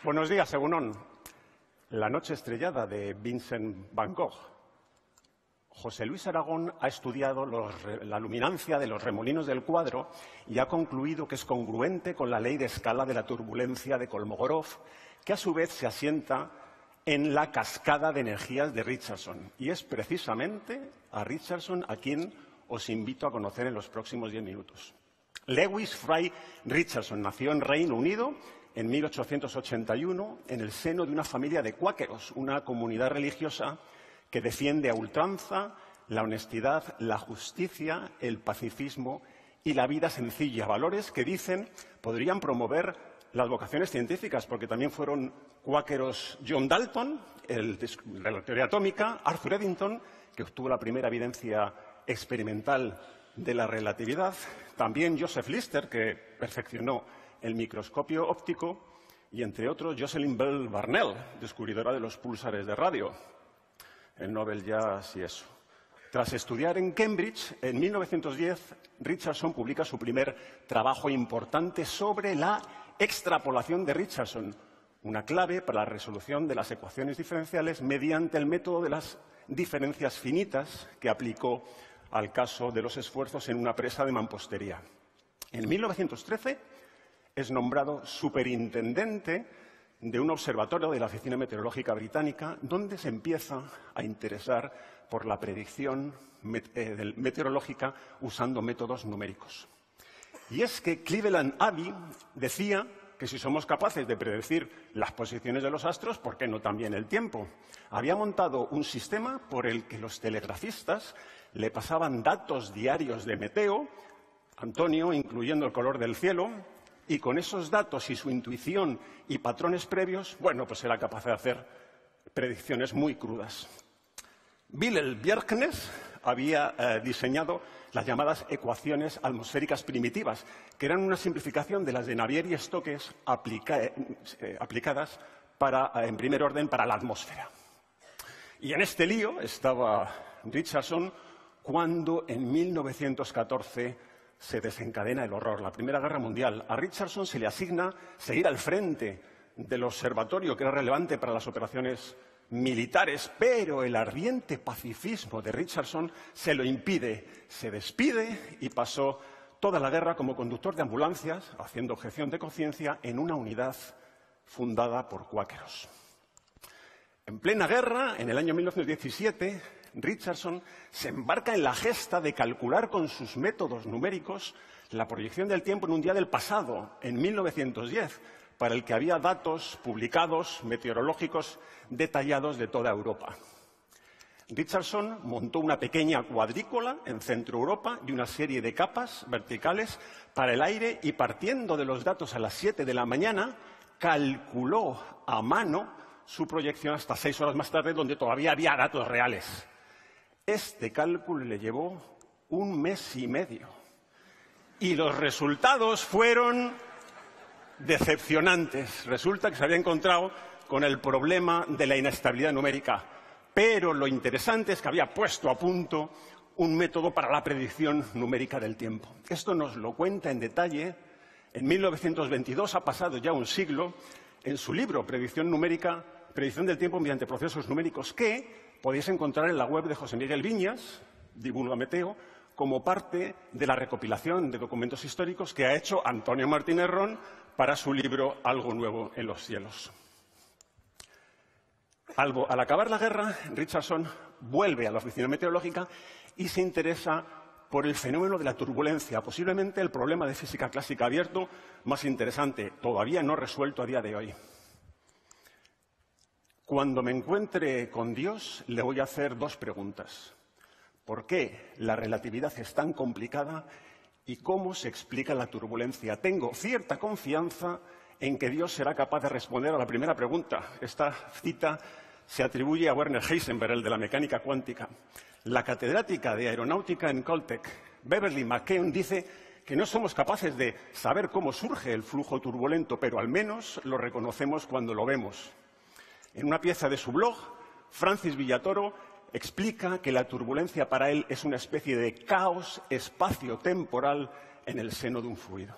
Buenos días, Egunon. La noche estrellada de Vincent van Gogh. José Luis Aragón ha estudiado la luminancia de los remolinos del cuadro y ha concluido que es congruente con la ley de escala de la turbulencia de Kolmogorov, que a su vez se asienta en la cascada de energías de Richardson. Y es precisamente a Richardson a quien os invito a conocer en los próximos 10 minutos. Lewis Fry Richardson nació en Reino Unido en 1881 en el seno de una familia de cuáqueros, una comunidad religiosa que defiende a ultranza la honestidad, la justicia, el pacifismo y la vida sencilla, valores que dicen podrían promover las vocaciones científicas, porque también fueron cuáqueros John Dalton, el de la teoría atómica, Arthur Eddington, que obtuvo la primera evidencia experimental de la relatividad, también Joseph Lister, que perfeccionó el microscopio óptico, y entre otros Jocelyn Bell Barnell, descubridora de los púlsares de radio, el Nobel Jazz y eso. Tras estudiar en Cambridge, en 1910, Richardson publica su primer trabajo importante sobre la extrapolación de Richardson, una clave para la resolución de las ecuaciones diferenciales mediante el método de las diferencias finitas que aplicó al caso de los esfuerzos en una presa de mampostería. En 1913 es nombrado superintendente de un observatorio de la Oficina Meteorológica Británica, donde se empieza a interesar por la predicción meteorológica usando métodos numéricos. Y es que Cleveland Abbey decía que si somos capaces de predecir las posiciones de los astros, ¿por qué no también el tiempo? Había montado un sistema por el que los telegrafistas le pasaban datos diarios de meteo, Antonio, incluyendo el color del cielo, y con esos datos y su intuición y patrones previos, bueno, pues era capaz de hacer predicciones muy crudas. Wilhelm Bjerknes había diseñado las llamadas ecuaciones atmosféricas primitivas, que eran una simplificación de las de Navier y Stokes aplicadas en primer orden para la atmósfera. Y en este lío estaba Richardson cuando en 1914 se desencadena el horror, la Primera Guerra Mundial. A Richardson se le asigna seguir al frente del observatorio, que era relevante para las operaciones militares, pero el ardiente pacifismo de Richardson se lo impide. Se despide y pasó toda la guerra como conductor de ambulancias, haciendo objeción de conciencia en una unidad fundada por cuáqueros. En plena guerra, en el año 1917, Richardson se embarca en la gesta de calcular con sus métodos numéricos la proyección del tiempo en un día del pasado, en 1910, para el que había datos publicados meteorológicos detallados de toda Europa. Richardson montó una pequeña cuadrícula en Centro Europa y una serie de capas verticales para el aire y, partiendo de los datos a las 7 de la mañana, calculó a mano su proyección hasta 6 horas más tarde, donde todavía había datos reales. Este cálculo le llevó 1 mes y medio. Y los resultados fueron decepcionantes. Resulta que se había encontrado con el problema de la inestabilidad numérica. Pero lo interesante es que había puesto a punto un método para la predicción numérica del tiempo. Esto nos lo cuenta en detalle. En 1922, ha pasado ya un siglo, en su libro Predicción numérica, Predicción del tiempo mediante procesos numéricos, que podéis encontrar en la web de José Miguel Viñas, Divulga Meteo, como parte de la recopilación de documentos históricos que ha hecho Antonio Martínez Ron para su libro Algo nuevo en los cielos. Al acabar la guerra, Richardson vuelve a la oficina meteorológica y se interesa por el fenómeno de la turbulencia, posiblemente el problema de física clásica abierto más interesante, todavía no resuelto a día de hoy. Cuando me encuentre con Dios, le voy a hacer 2 preguntas. ¿Por qué la relatividad es tan complicada y cómo se explica la turbulencia? Tengo cierta confianza en que Dios será capaz de responder a la primera pregunta. Esta cita se atribuye a Werner Heisenberg, el de la mecánica cuántica. La catedrática de aeronáutica en Caltech, Beverly McKeown, dice que no somos capaces de saber cómo surge el flujo turbulento, pero al menos lo reconocemos cuando lo vemos. En una pieza de su blog, Francis Villatoro explica que la turbulencia para él es una especie de caos espacio-temporal en el seno de un fluido.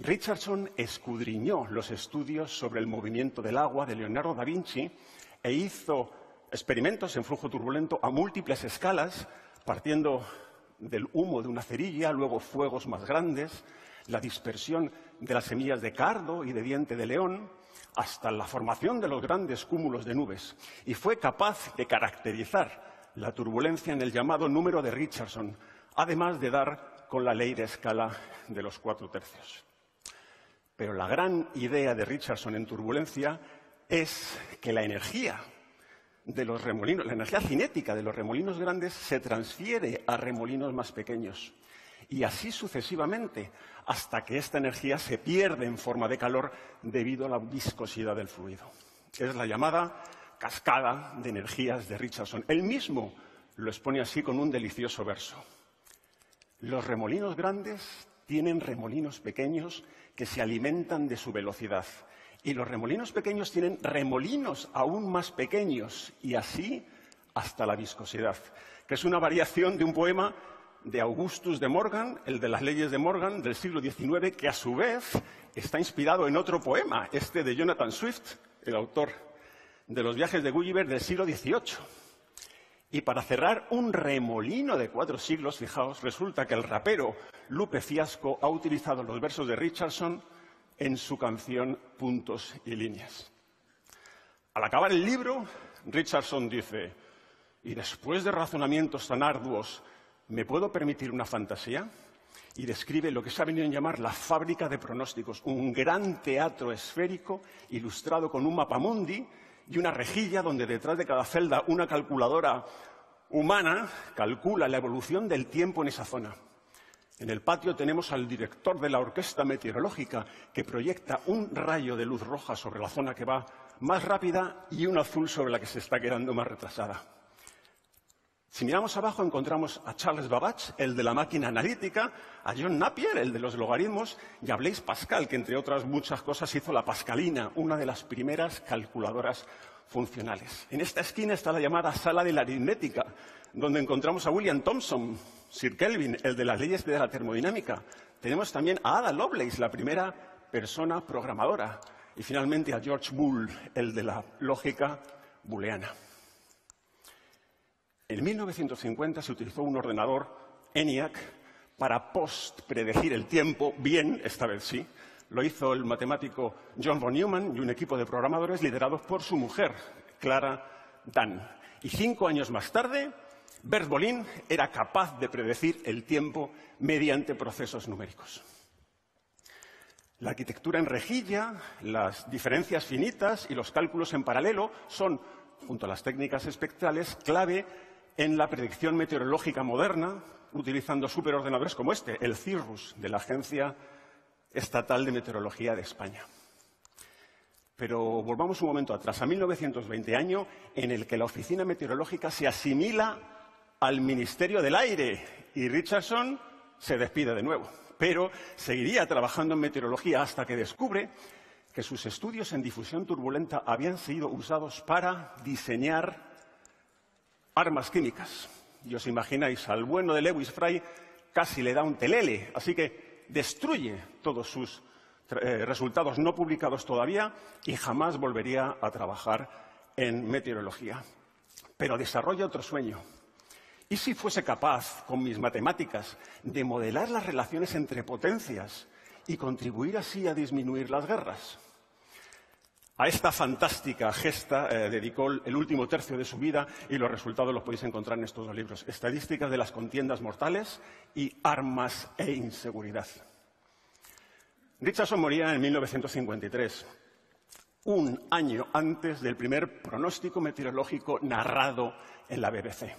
Richardson escudriñó los estudios sobre el movimiento del agua de Leonardo da Vinci e hizo experimentos en flujo turbulento a múltiples escalas, partiendo del humo de una cerilla, luego fuegos más grandes, la dispersión de las semillas de cardo y de diente de león, hasta la formación de los grandes cúmulos de nubes. Y fue capaz de caracterizar la turbulencia en el llamado número de Richardson, además de dar con la ley de escala de los 4/3. Pero la gran idea de Richardson en turbulencia es que la energía de los remolinos, la energía cinética de los remolinos grandes se transfiere a remolinos más pequeños. Y así sucesivamente, hasta que esta energía se pierde en forma de calor debido a la viscosidad del fluido. Es la llamada cascada de energías de Richardson. Él mismo lo expone así con un delicioso verso. Los remolinos grandes tienen remolinos pequeños que se alimentan de su velocidad. Y los remolinos pequeños tienen remolinos aún más pequeños, y así hasta la viscosidad, que es una variación de un poema de Augustus de Morgan, el de las leyes de Morgan, del siglo XIX, que a su vez está inspirado en otro poema, este de Jonathan Swift, el autor de los viajes de Gulliver del siglo XVIII. Y para cerrar un remolino de 4 siglos, fijaos, resulta que el rapero Lupe Fiasco ha utilizado los versos de Richardson en su canción Puntos y Líneas. Al acabar el libro, Richardson dice: «Y después de razonamientos tan arduos, ¿me puedo permitir una fantasía?». Y describe lo que se ha venido a llamar la fábrica de pronósticos, un gran teatro esférico ilustrado con un mapamundi y una rejilla donde detrás de cada celda una calculadora humana calcula la evolución del tiempo en esa zona. En el patio tenemos al director de la orquesta meteorológica que proyecta un rayo de luz roja sobre la zona que va más rápida y un azul sobre la que se está quedando más retrasada. Si miramos abajo encontramos a Charles Babbage, el de la máquina analítica, a John Napier, el de los logaritmos, y a Blaise Pascal, que entre otras muchas cosas hizo la Pascalina, una de las primeras calculadoras funcionales. En esta esquina está la llamada sala de la aritmética, donde encontramos a William Thomson, Sir Kelvin, el de las leyes de la termodinámica. Tenemos también a Ada Lovelace, la primera persona programadora. Y finalmente a George Boole, el de la lógica booleana. En 1950 se utilizó un ordenador ENIAC para post-predecir el tiempo, bien, esta vez sí. Lo hizo el matemático John von Neumann y un equipo de programadores liderados por su mujer, Clara Dann. Y 5 años más tarde, Bert Bolin era capaz de predecir el tiempo mediante procesos numéricos. La arquitectura en rejilla, las diferencias finitas y los cálculos en paralelo son, junto a las técnicas espectrales, clave en la predicción meteorológica moderna, utilizando superordenadores como este, el CIRRUS, de la Agencia Estatal de Meteorología de España. Pero volvamos un momento atrás, a 1920, año en el que la Oficina Meteorológica se asimila al Ministerio del Aire y Richardson se despide de nuevo. Pero seguiría trabajando en meteorología hasta que descubre que sus estudios en difusión turbulenta habían sido usados para diseñar armas químicas. Y os imagináis, al bueno de Lewis Fry casi le da un telele, así que destruye todos sus resultados no publicados todavía y jamás volvería a trabajar en meteorología. Pero desarrolla otro sueño. ¿Y si fuese capaz, con mis matemáticas, de modelar las relaciones entre potencias y contribuir así a disminuir las guerras? A esta fantástica gesta dedicó el último tercio de su vida y los resultados los podéis encontrar en estos 2 libros. Estadísticas de las contiendas mortales y armas e inseguridad. Richardson moría en 1953, un año antes del primer pronóstico meteorológico narrado en la BBC.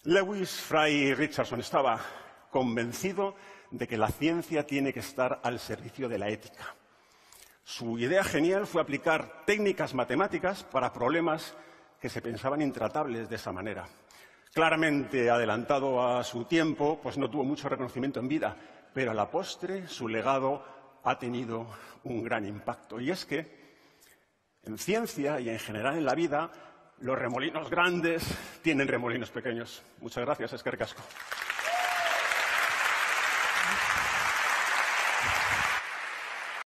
Lewis Fry Richardson estaba convencido de que la ciencia tiene que estar al servicio de la ética. Su idea genial fue aplicar técnicas matemáticas para problemas que se pensaban intratables de esa manera. Claramente adelantado a su tiempo, pues no tuvo mucho reconocimiento en vida, pero a la postre su legado ha tenido un gran impacto. Y es que en ciencia y en general en la vida, los remolinos grandes tienen remolinos pequeños. Muchas gracias, eskerrik asko.